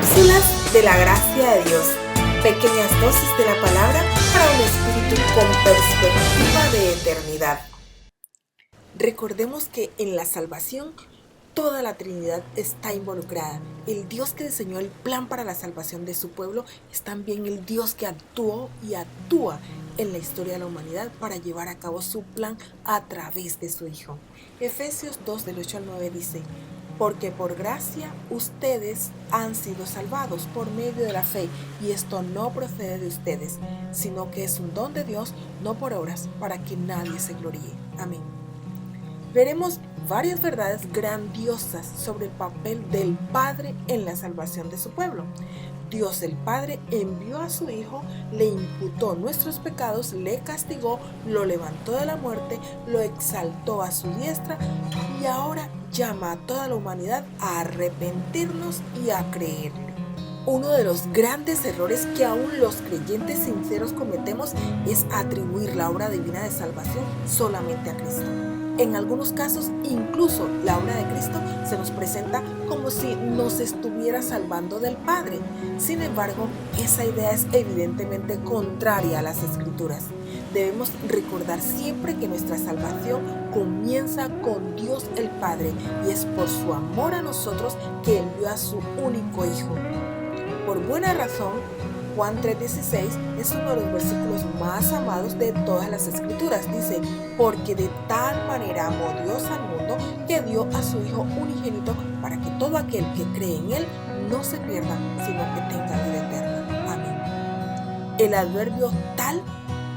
Cápsulas de la gracia de Dios. Pequeñas dosis de la palabra para un espíritu con perspectiva de eternidad. Recordemos que en la salvación toda la Trinidad está involucrada. El Dios que diseñó el plan para la salvación de su pueblo es también el Dios que actuó y actúa en la historia de la humanidad para llevar a cabo su plan a través de su Hijo. Efesios 2 del 8 al 9 dice: porque por gracia ustedes han sido salvados por medio de la fe, y esto no procede de ustedes, sino que es un don de Dios, no por obras, para que nadie se gloríe. Amén. Veremos varias verdades grandiosas sobre el papel del Padre en la salvación de su pueblo. Dios el Padre envió a su Hijo, le imputó nuestros pecados, le castigó, lo levantó de la muerte, lo exaltó a su diestra y ahora llama a toda la humanidad a arrepentirnos y a creerle. Uno de los grandes errores que aún los creyentes sinceros cometemos es atribuir la obra divina de salvación solamente a Cristo. En algunos casos, incluso la obra de Cristo se nos presenta como si nos estuviera salvando del Padre. Sin embargo, esa idea es evidentemente contraria a las Escrituras. Debemos recordar siempre que nuestra salvación comienza con Dios el Padre, y es por su amor a nosotros que envió a su único Hijo. Por buena razón, Juan 3:16 es uno de los versículos más amados de todas las Escrituras. Dice: porque de tal manera amó Dios al mundo que dio a su Hijo unigénito, para que todo aquel que cree en Él no se pierda, sino que tenga vida eterna. Amén. El adverbio tal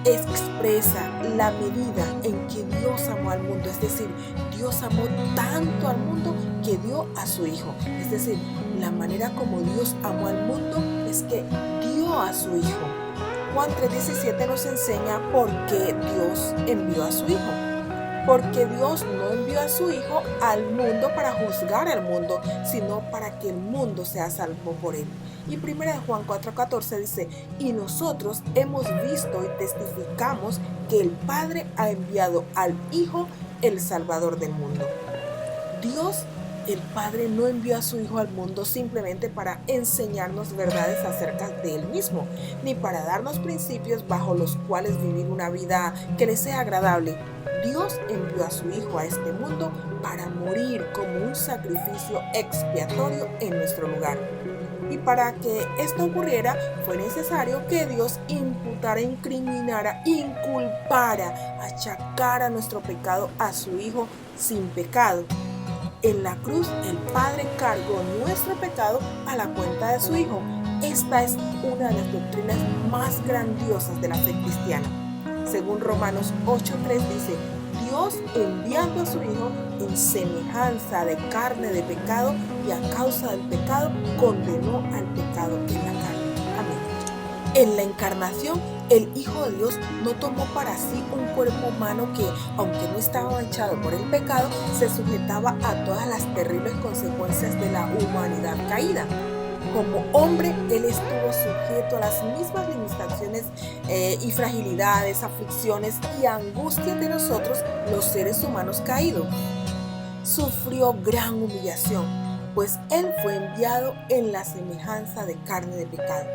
expresa la medida en que Dios amó al mundo, es decir, Dios amó tanto al mundo que dio a su Hijo. Es decir, la manera como Dios amó al mundo es que dio a su Hijo. Juan 3:17 nos enseña por qué Dios envió a su Hijo. Porque Dios no envió a su Hijo al mundo para juzgar al mundo, sino para que el mundo sea salvo por él. Y 1 Juan 4:14 dice: y nosotros hemos visto y testificamos que el Padre ha enviado al Hijo, el Salvador del mundo. Dios, el Padre, no envió a su Hijo al mundo simplemente para enseñarnos verdades acerca de Él mismo, ni para darnos principios bajo los cuales vivir una vida que le sea agradable. Dios envió a su Hijo a este mundo para morir como un sacrificio expiatorio en nuestro lugar. Y para que esto ocurriera, fue necesario que Dios imputara, incriminara, inculpara, achacara nuestro pecado a su Hijo sin pecado. En la cruz, el Padre cargó nuestro pecado a la cuenta de su Hijo. Esta es una de las doctrinas más grandiosas de la fe cristiana. Según Romanos 8:3 dice: Dios, enviando a su Hijo en semejanza de carne de pecado, y a causa del pecado condenó al pecado en la carne. Amén. En la encarnación, el Hijo de Dios no tomó para sí un cuerpo humano que, aunque no estaba manchado por el pecado, se sujetaba a todas las terribles consecuencias de la humanidad caída. Como hombre, Él estuvo sujeto a las mismas limitaciones y fragilidades, aflicciones y angustias de nosotros, los seres humanos caídos. Sufrió gran humillación, pues Él fue enviado en la semejanza de carne de pecado.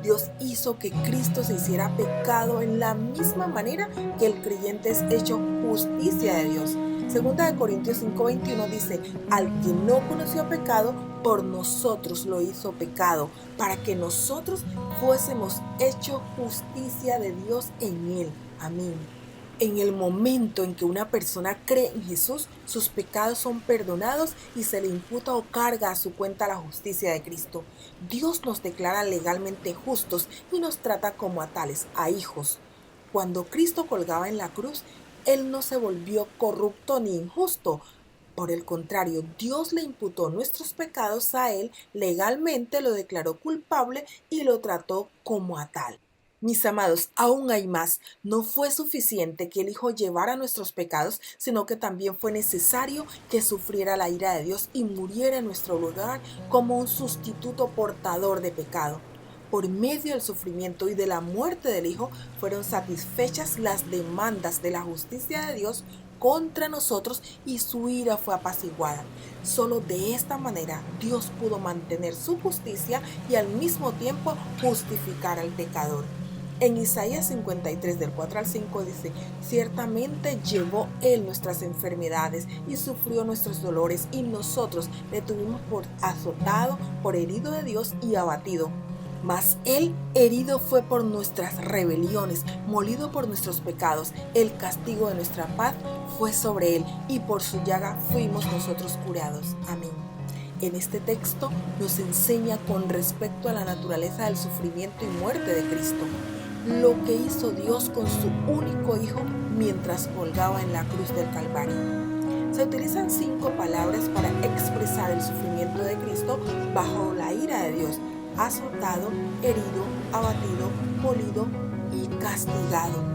Dios hizo que Cristo se hiciera pecado en la misma manera que el creyente es hecho justicia de Dios. Segunda de Corintios 5:21 dice: al que no conoció pecado, por nosotros lo hizo pecado, para que nosotros fuésemos hechos justicia de Dios en él. Amén. En el momento en que una persona cree en Jesús, sus pecados son perdonados y se le imputa o carga a su cuenta la justicia de Cristo. Dios nos declara legalmente justos y nos trata como a tales, a hijos. Cuando Cristo colgaba en la cruz, Él no se volvió corrupto ni injusto. Por el contrario, Dios le imputó nuestros pecados a Él, legalmente lo declaró culpable y lo trató como a tal. Mis amados, aún hay más. No fue suficiente que el Hijo llevara nuestros pecados, sino que también fue necesario que sufriera la ira de Dios y muriera en nuestro lugar como un sustituto portador de pecado. Por medio del sufrimiento y de la muerte del Hijo fueron satisfechas las demandas de la justicia de Dios contra nosotros y su ira fue apaciguada. Solo de esta manera Dios pudo mantener su justicia y al mismo tiempo justificar al pecador. En Isaías 53 del 4 al 5 dice: ciertamente llevó Él nuestras enfermedades y sufrió nuestros dolores, y nosotros le tuvimos por azotado, por herido de Dios y abatido. Mas Él herido fue por nuestras rebeliones, molido por nuestros pecados. El castigo de nuestra paz fue sobre Él, y por su llaga fuimos nosotros curados. Amén. En este texto nos enseña con respecto a la naturaleza del sufrimiento y muerte de Cristo, lo que hizo Dios con su único Hijo mientras colgaba en la cruz del Calvario. Se utilizan 5 palabras para expresar el sufrimiento de Cristo bajo la ira de Dios: azotado, herido, abatido, molido y castigado.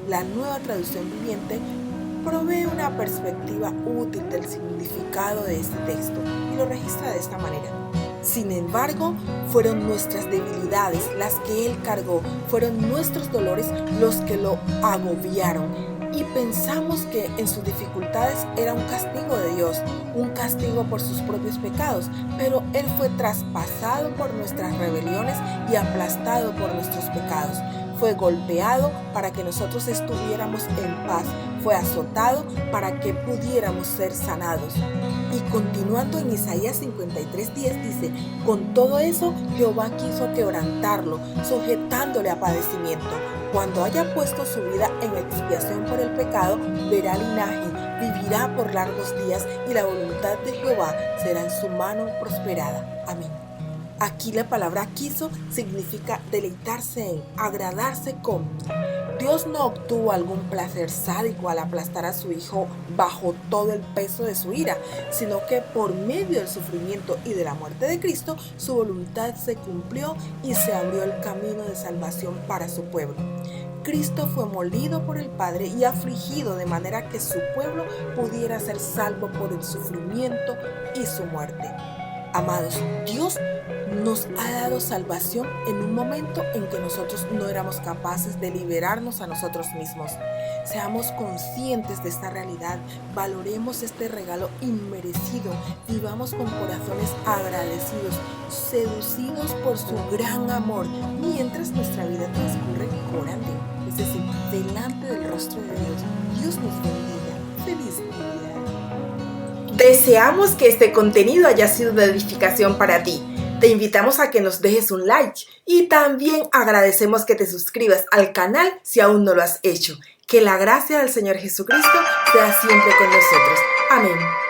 La Nueva Traducción Viviente provee una perspectiva útil del significado de este texto y lo registra de esta manera: sin embargo, fueron nuestras debilidades las que Él cargó, fueron nuestros dolores los que lo agobiaron. Y pensamos que en sus dificultades era un castigo de Dios, un castigo por sus propios pecados, pero Él fue traspasado por nuestras rebeliones y aplastado por nuestros pecados. Fue golpeado para que nosotros estuviéramos en paz, fue azotado para que pudiéramos ser sanados. Y continuando en Isaías 53:10 dice: con todo eso Jehová quiso quebrantarlo, sujetándole a padecimiento. Cuando haya puesto su vida en expiación por el pecado, verá linaje, vivirá por largos días, y la voluntad de Jehová será en su mano prosperada. Amén. Aquí la palabra quiso significa deleitarse en, agradarse con. Dios no obtuvo algún placer sádico al aplastar a su Hijo bajo todo el peso de su ira, sino que por medio del sufrimiento y de la muerte de Cristo, su voluntad se cumplió y se abrió el camino de salvación para su pueblo. Cristo fue molido por el Padre y afligido de manera que su pueblo pudiera ser salvo por el sufrimiento y su muerte. Amados, Dios nos ha dado salvación en un momento en que nosotros no éramos capaces de liberarnos a nosotros mismos. Seamos conscientes de esta realidad, valoremos este regalo inmerecido, vivamos con corazones agradecidos, seducidos por su gran amor, mientras nuestra vida transcurre orando, es decir, delante del rostro de Dios. Dios nos bendiga. Feliz día. Deseamos que este contenido haya sido de edificación para ti. Te invitamos a que nos dejes un like y también agradecemos que te suscribas al canal si aún no lo has hecho. Que la gracia del Señor Jesucristo sea siempre con nosotros. Amén.